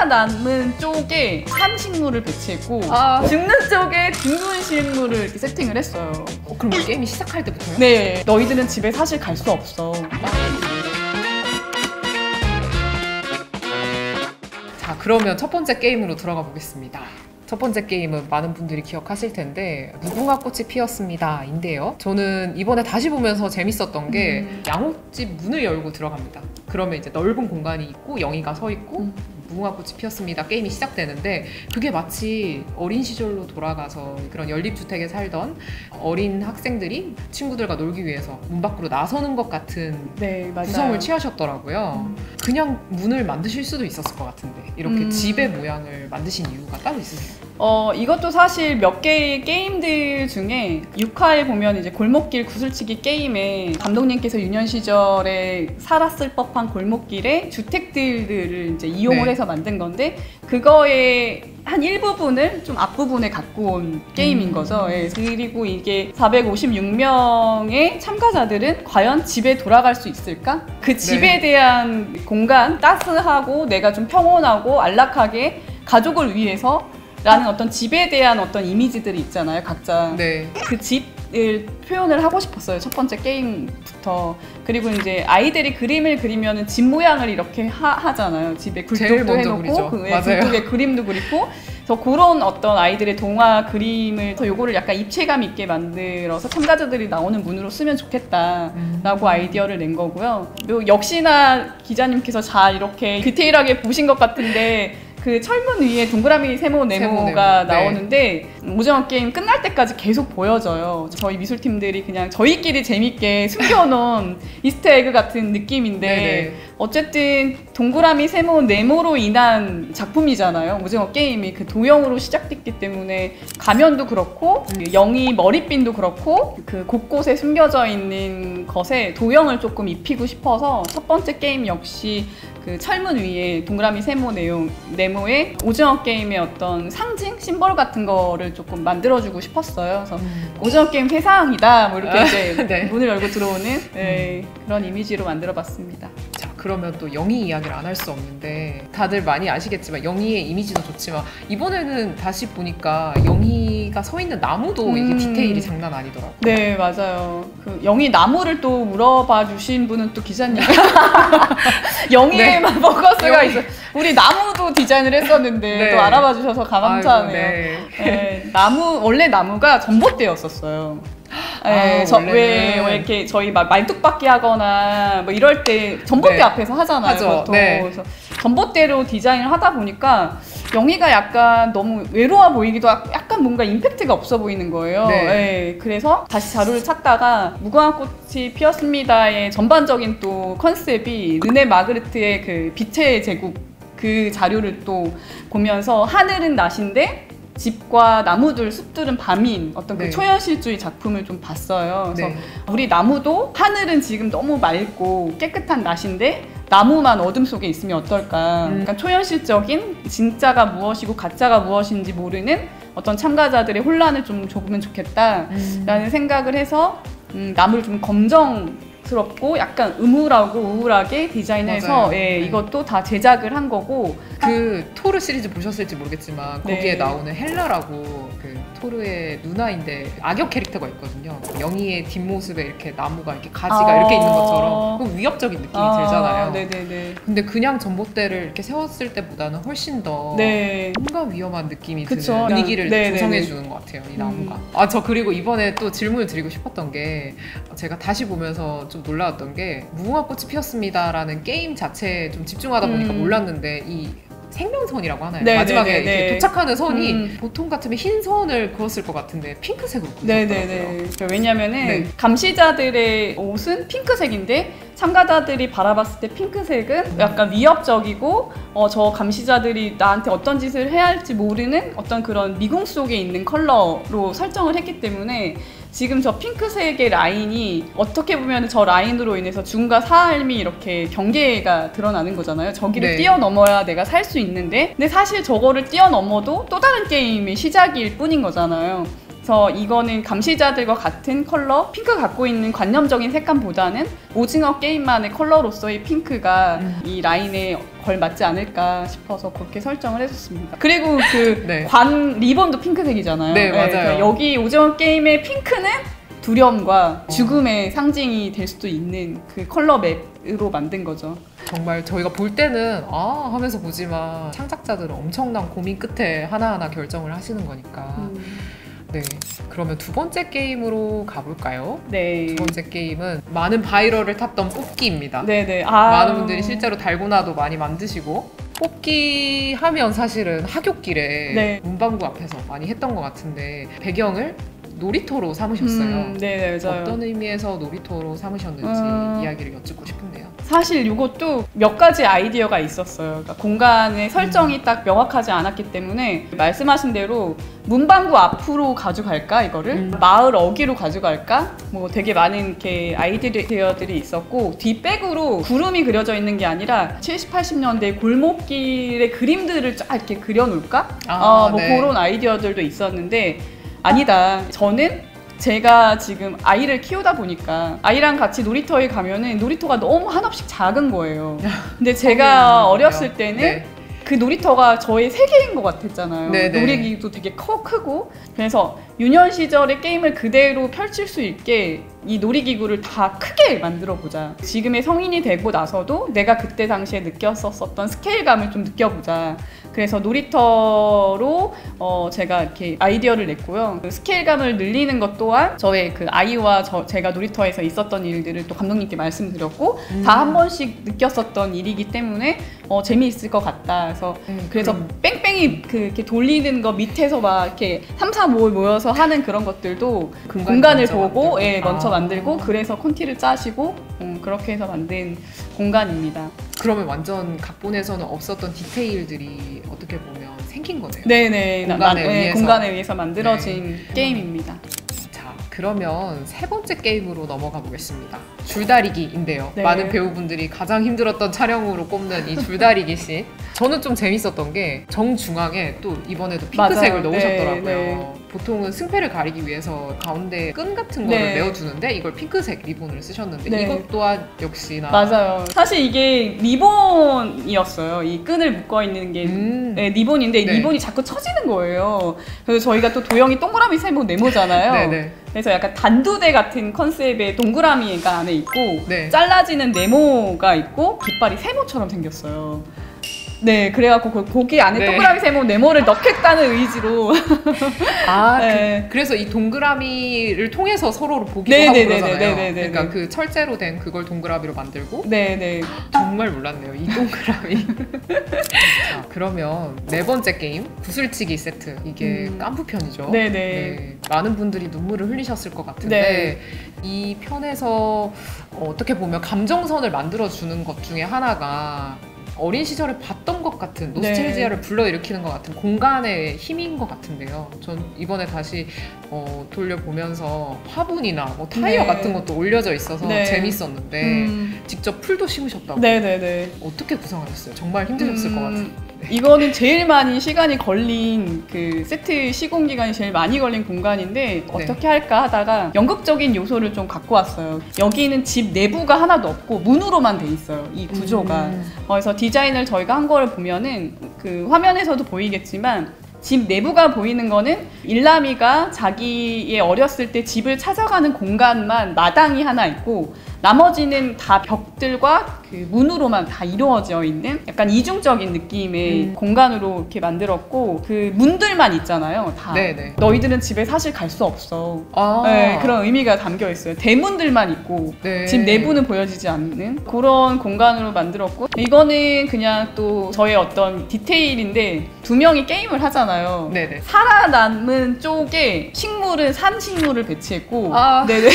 살아남은 쪽에 산 식물을 배치했고 죽는 쪽에 둥근 식물을 이렇게 세팅을 했어요. 그럼 게임이 시작할 때부터요? 네, 너희들은 집에 사실 갈 수 없어. 자, 그러면 첫 번째 게임으로 들어가 보겠습니다. 첫 번째 게임은 많은 분들이 기억하실 텐데 무궁화 꽃이 피었습니다 인데요. 저는 이번에 다시 보면서 재밌었던 게 양옥집 문을 열고 들어갑니다. 그러면 이제 넓은 공간이 있고 영희가 서 있고 무궁화 꽃이 피었습니다 게임이 시작되는데, 그게 마치 어린 시절로 돌아가서 그런 연립주택에 살던 어린 학생들이 친구들과 놀기 위해서 문 밖으로 나서는 것 같은 네, 맞아요. 구성을 취하셨더라고요. 그냥 문을 만드실 수도 있었을 것 같은데 이렇게 집의 모양을 만드신 이유가 따로 있으세요? 이것도 사실 몇 개의 게임들 중에 6화에 보면 이제 골목길 구슬치기 게임에 감독님께서 유년 시절에 살았을 법한 골목길에 주택들을 이제 이용을 해서 만든 건데, 그거의 한 일부분을 좀 앞부분에 갖고 온 게임인 거죠. 예. 그리고 이게 456명의 참가자들은 과연 집에 돌아갈 수 있을까? 그 집에 대한 공간, 따스하고 내가 좀 평온하고 안락하게 가족을 위해서 라는 어떤 집에 대한 어떤 이미지들이 있잖아요, 각자. 네. 그 집을 표현을 하고 싶었어요, 첫 번째 게임부터. 그리고 이제 아이들이 그림을 그리면은 집 모양을 이렇게 하잖아요. 집에 굴뚝도 해놓고, 굴뚝에 그림도 그리고. 그래서 그런 어떤 아이들의 동화 그림을, 요거를 약간 입체감 있게 만들어서 참가자들이 나오는 문으로 쓰면 좋겠다라고 아이디어를 낸 거고요. 역시나 기자님께서 잘 이렇게 디테일하게 보신 것 같은데, 그 철문 위에 동그라미 세모 네모가 나오는데 오징어 게임 끝날 때까지 계속 보여져요. 저희 미술팀들이 그냥 저희끼리 재밌게 숨겨놓은 이스터에그 같은 느낌인데 어쨌든 동그라미 세모 네모로 인한 작품이잖아요. 오징어 게임이 그 도형으로 시작됐기 때문에 가면도 그렇고 영희 머리핀도 그렇고 그 곳곳에 숨겨져 있는 것에 도형을 조금 입히고 싶어서 첫 번째 게임 역시 그 철문 위에 동그라미 세모 네모에 오징어 게임의 어떤 상징? 심벌 같은 거를 조금 만들어주고 싶었어요. 그래서 오징어 게임 세상이다 뭐 이렇게 이제 문을 열고 들어오는 그런 이미지로 만들어봤습니다. 자, 그러면 또 영희 이야기를 안 할 수 없는데 다들 많이 아시겠지만 영희의 이미지도 좋지만 이번에는 다시 보니까 영희가 서 있는 나무도 이게 디테일이 장난 아니더라고요. 네, 맞아요. 그 영희 나무를 또 물어봐 주신 분은 또 기자님. 영희에만 포커스가 있어요. 우리 나무도 디자인을 했었는데 또 알아봐 주셔서 감사하네요. 원래 나무가 전봇대였었어요. 왜 이렇게 저희 막 말뚝박기 하거나 뭐 이럴 때 전봇대 앞에서 하잖아요. 그래서 전봇대로 디자인을 하다 보니까 영희가 약간 너무 외로워 보이기도 하고 약간 뭔가 임팩트가 없어 보이는 거예요. 그래서 다시 자료를 찾다가 무궁화 꽃이 피었습니다의 전반적인 또 컨셉이 르네 마그리트의 그 빛의 제국 그 자료를 또 보면서 하늘은 낮인데 집과 나무들, 숲들은 밤인 어떤 그 초현실주의 작품을 좀 봤어요. 그래서 우리 나무도 하늘은 지금 너무 맑고 깨끗한 낮인데 나무만 어둠 속에 있으면 어떨까. 그러니까 초현실적인 진짜가 무엇이고 가짜가 무엇인지 모르는 어떤 참가자들의 혼란을 좀 줘보면 좋겠다라는 생각을 해서 나무를 좀 검정스럽고 약간 음울하고 우울하게 디자인해서 이것도 다 제작을 한 거고. 그 토르 시리즈 보셨을지 모르겠지만 거기에 나오는 헬라라고 그 토르의 누나인데 악역 캐릭터가 있거든요. 영희의 뒷모습에 이렇게 나무가 이렇게 가지가 이렇게 있는 것처럼 위협적인 느낌이 들잖아요. 근데 그냥 전봇대를 이렇게 세웠을 때보다는 훨씬 더 뭔가 위험한 느낌이 드는 분위기를 조성해 주는 것 같아요, 이 나무가. 저 그리고 이번에 또 질문을 드리고 싶었던 게, 제가 다시 보면서 좀 놀라웠던 게 무궁화 꽃이 피었습니다라는 게임 자체에 좀 집중하다 보니까 몰랐는데 이 생명선이라고 하나요? 마지막에 이렇게 도착하는 선이 보통 같으면 흰 선을 그었을 것 같은데 핑크색으로 그었더라고요. 왜냐면은 감시자들의 옷은 핑크색인데 참가자들이 바라봤을 때 핑크색은 약간 위협적이고 저 감시자들이 나한테 어떤 짓을 해야 할지 모르는 어떤 그런 미궁 속에 있는 컬러로 설정을 했기 때문에 지금 저 핑크색의 라인이 어떻게 보면 저 라인으로 인해서 죽음과 삶이 이렇게 경계가 드러나는 거잖아요. 저기를 뛰어넘어야 내가 살 수 있는데 근데 사실 저거를 뛰어넘어도 또 다른 게임의 시작일 뿐인 거잖아요. 그래서 이거는 감시자들과 같은 컬러, 핑크가 갖고 있는 관념적인 색감보다는 오징어 게임만의 컬러로서의 핑크가 이 라인에 걸맞지 않을까 싶어서 그렇게 설정을 해줬습니다. 그리고 그 네. 관 리본도 핑크색이잖아요. 네, 맞아요. 그러니까 여기 오징어 게임의 핑크는 두려움과 죽음의 상징이 될 수도 있는 그 컬러 맵으로 만든 거죠. 정말 저희가 볼 때는 아 하면서 보지만 창작자들은 엄청난 고민 끝에 하나하나 결정을 하시는 거니까 네, 그러면 두 번째 게임으로 가볼까요? 네. 두 번째 게임은 많은 바이럴을 탔던 뽑기입니다. 네네. 많은 분들이 실제로 달고나도 많이 만드시고 뽑기 하면 사실은 하굣길에 네. 문방구 앞에서 많이 했던 것 같은데 배경을 놀이터로 삼으셨어요. 네, 맞아요. 어떤 의미에서 놀이터로 삼으셨는지 이야기를 여쭙고 싶은데요. 사실 이것도 몇 가지 아이디어가 있었어요. 그러니까 공간의 설정이 딱 명확하지 않았기 때문에 말씀하신 대로 문방구 앞으로 가져갈까 이거를 마을 어귀로 가져갈까 뭐 되게 많은 이렇게 아이디어들이 있었고 뒷백으로 구름이 그려져 있는 게 아니라 70, 80년대 골목길의 그림들을 쫙 이렇게 그려놓을까? 뭐 네. 그런 아이디어들도 있었는데 아니다. 저는 제가 지금 아이를 키우다 보니까 아이랑 같이 놀이터에 가면은 놀이터가 너무 한없이 작은 거예요. 근데 제가 어렸을 때는 네. 그 놀이터가 저의 세계인 것 같았잖아요. 네네. 놀이기구도 되게 크고 그래서 유년 시절의 게임을 그대로 펼칠 수 있게 이 놀이기구를 다 크게 만들어 보자. 지금의 성인이 되고 나서도 내가 그때 당시에 느꼈었던 스케일감을 좀 느껴보자. 그래서 놀이터로 제가 이렇게 아이디어를 냈고요. 그 스케일감을 늘리는 것 또한 저의 그 아이와 제가 놀이터에서 있었던 일들을 또 감독님께 말씀드렸고 다 한 번씩 느꼈었던 일이기 때문에 재미있을 것 같다. 그래서 뺑뺑이 이렇게 돌리는 거 밑에서 막 이렇게 3, 4, 5 모여서 하는 그런 것들도 공간을 보고 먼저 만들고 그래서 콘티를 짜시고 그렇게 해서 만든 공간입니다. 그러면 완전 각본에서는 없었던 디테일들이 어떻게 보면 생긴 거네요. 네네. 공간에 의해서 만들어진 네. 게임입니다. 자, 그러면 세 번째 게임으로 넘어가 보겠습니다. 줄다리기인데요. 네. 많은 배우분들이 가장 힘들었던 촬영으로 꼽는 이 줄다리기 씬. 저는 좀 재밌었던 게 정중앙에 또 이번에도 핑크색을 맞아요. 넣으셨더라고요. 네. 보통은 승패를 가리기 위해서 가운데 끈 같은 거를 네. 메어주는데 이걸 핑크색 리본을 쓰셨는데 네. 이것 또한 역시나 맞아요. 사실 이게 리본이었어요. 이 끈을 묶어있는 게 리본인데 네. 리본이 자꾸 처지는 거예요. 그래서 저희가 또 도형이 동그라미 세모 네모잖아요. 네네. 그래서 약간 단두대 같은 컨셉의 동그라미가 안에 있고 네. 잘라지는 네모가 있고 깃발이 세모처럼 생겼어요. 네, 그래갖고 거기 안에 네. 동그라미 세모 네모를 넣겠다는 의지로 네. 그래서 이 동그라미를 통해서 서로를 보기도 하고 그러잖아요. 그러니까 그 철제로 된 그걸 동그라미로 만들고 네네. 정말 몰랐네요, 이 동그라미. 자, 그러면 네 번째 게임 구슬치기 세트. 이게 깐부편이죠. 네네. 네, 많은 분들이 눈물을 흘리셨을 것 같은데 이 편에서 어떻게 보면 감정선을 만들어주는 것 중에 하나가 어린 시절에 봤던 것 같은 노스텔지아를 불러일으키는 것 같은 공간의 힘인 것 같은데요. 전 이번에 다시 돌려보면서 화분이나 뭐 타이어 같은 것도 올려져 있어서 재밌었는데 직접 풀도 심으셨다고. 네네네. 어떻게 구성하셨어요? 정말 힘드셨을 것 같은데. 이거는 제일 많이 시간이 걸린 그 세트 시공 기간이 제일 많이 걸린 공간인데 어떻게 할까 하다가 연극적인 요소를 좀 갖고 왔어요. 여기는 집 내부가 하나도 없고 문으로만 돼 있어요. 이 구조가. 그래서 디자인을 저희가 한 거를 보면은 그 화면에서도 보이겠지만 집 내부가 보이는 거는 일남이가 자기의 어렸을 때 집을 찾아가는 공간만 마당이 하나 있고 나머지는 다 벽들과 그 문으로만 다 이루어져 있는 약간 이중적인 느낌의 공간으로 이렇게 만들었고 그 문들만 있잖아요. 다. 네네. 너희들은 집에 사실 갈 수 없어. 네, 그런 의미가 담겨 있어요. 대문들만 있고 집 내부는 보여지지 않는 그런 공간으로 만들었고 이거는 그냥 또 저의 어떤 디테일인데 두 명이 게임을 하잖아요. 네네. 살아남은 쪽에 식물은 산 식물을 배치했고 네네.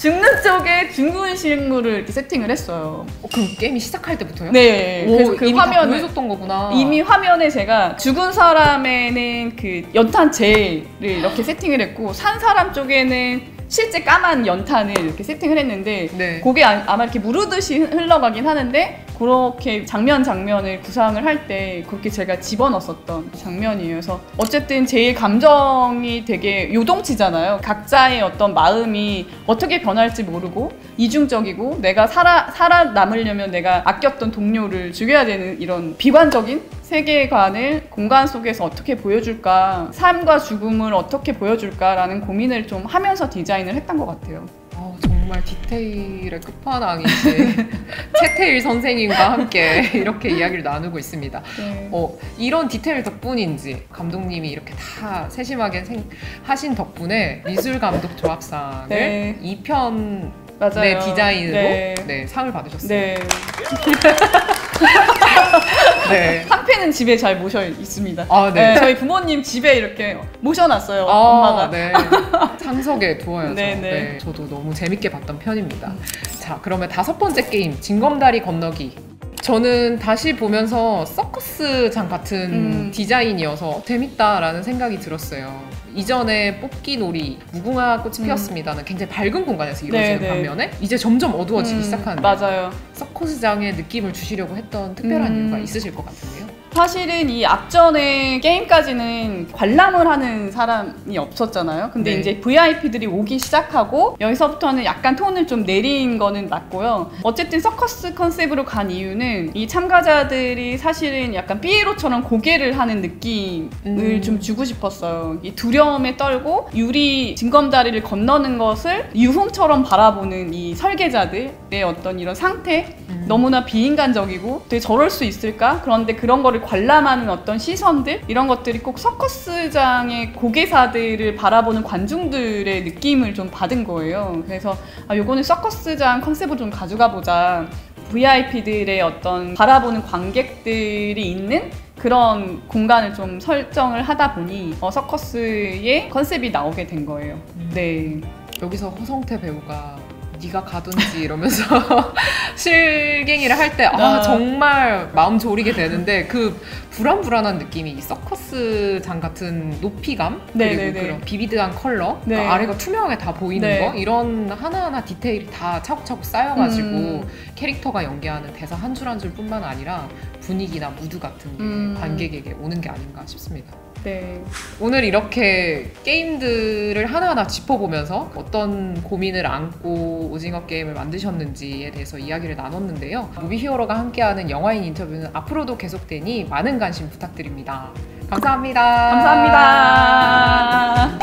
죽는 쪽에 죽은 식물을 이렇게 세팅을 했어요. 그 게임이 시작할 때부터요? 네. 그래서 그 이미 화면을 보여줬던 거구나. 이미 화면에 제가 죽은 사람에는 그 연탄재를 이렇게 세팅을 했고 산 사람 쪽에는 실제 까만 연탄을 이렇게 세팅을 했는데 그게 아마 이렇게 무르듯이 흘러가긴 하는데 그렇게 장면을 구상을 할 때 그렇게 제가 집어넣었던 장면이에요. 그래서 어쨌든 제일 감정이 되게 요동치잖아요. 각자의 어떤 마음이 어떻게 변할지 모르고 이중적이고 내가 살아남으려면 내가 아꼈던 동료를 죽여야 되는 이런 비관적인 세계관을 공간 속에서 어떻게 보여줄까, 삶과 죽음을 어떻게 보여줄까라는 고민을 좀 하면서 디자인을 했던 것 같아요. 정말 디테일의 끝판왕이신 채태일 선생님과 함께 이렇게 이야기를 나누고 있습니다. 네. 이런 디테일 덕분인지 감독님이 이렇게 다 세심하게 하신 덕분에 미술감독 조합상을 네. 2편 맞아요. 네, 디자인으로 네. 네, 상을 받으셨어요. 네. 네. 상패는 집에 잘 모셔 있습니다. 네. 저희 부모님 집에 이렇게 모셔놨어요. 엄마가. 네. 상석에 두어야죠. 네. 네. 저도 너무 재밌게 봤던 편입니다. 자, 그러면 5번째 게임 징검다리 건너기. 저는 다시 보면서 서커스장 같은 디자인이어서 재밌다라는 생각이 들었어요. 이전에 뽑기놀이, 무궁화 꽃이 피었습니다는 굉장히 밝은 공간에서 이루어지는 반면에 이제 점점 어두워지기 시작하는데 맞아요. 서커스장의 느낌을 주시려고 했던 특별한 이유가 있으실 것 같은데요. 사실은 이 앞전에 게임까지는 관람을 하는 사람이 없었잖아요. 근데 이제 VIP들이 오기 시작하고 여기서부터는 약간 톤을 좀 내린 거는 맞고요. 어쨌든 서커스 컨셉으로 간 이유는 이 참가자들이 사실은 약간 삐에로처럼 고개를 하는 느낌을 좀 주고 싶었어요. 이 두려움에 떨고 유리 징검다리를 건너는 것을 유흥처럼 바라보는 이 설계자들의 어떤 이런 상태, 너무나 비인간적이고 되게 저럴 수 있을까? 그런데 그런 거를 관람하는 어떤 시선들, 이런 것들이 꼭 서커스장의 고개사들을 바라보는 관중들의 느낌을 좀 받은 거예요. 그래서 요거는 서커스장 컨셉으로 좀 가져가 보자. VIP들의 어떤 바라보는 관객들이 있는 그런 공간을 좀 설정을 하다 보니 서커스의 컨셉이 나오게 된 거예요. 네. 여기서 허성태 배우가 네가 가든지 이러면서 실갱이를 할 때 정말 마음 졸이게 되는데 그 불안불안한 느낌이 이 서커스장 같은 높이감 그리고 그런 비비드한 컬러 아래가 투명하게 다 보이는 거 이런 하나하나 디테일이 다 차곡차곡 쌓여가지고 캐릭터가 연기하는 대사 한 줄 한 줄 뿐만 아니라 분위기나 무드 같은 게 관객에게 오는 게 아닌가 싶습니다. 네. 오늘 이렇게 게임들을 하나하나 짚어보면서 어떤 고민을 안고 오징어 게임을 만드셨는지에 대해서 이야기를 나눴는데요. 무비히어로가 함께하는 영화인 인터뷰는 앞으로도 계속되니 많은 관심 부탁드립니다. 감사합니다. 감사합니다.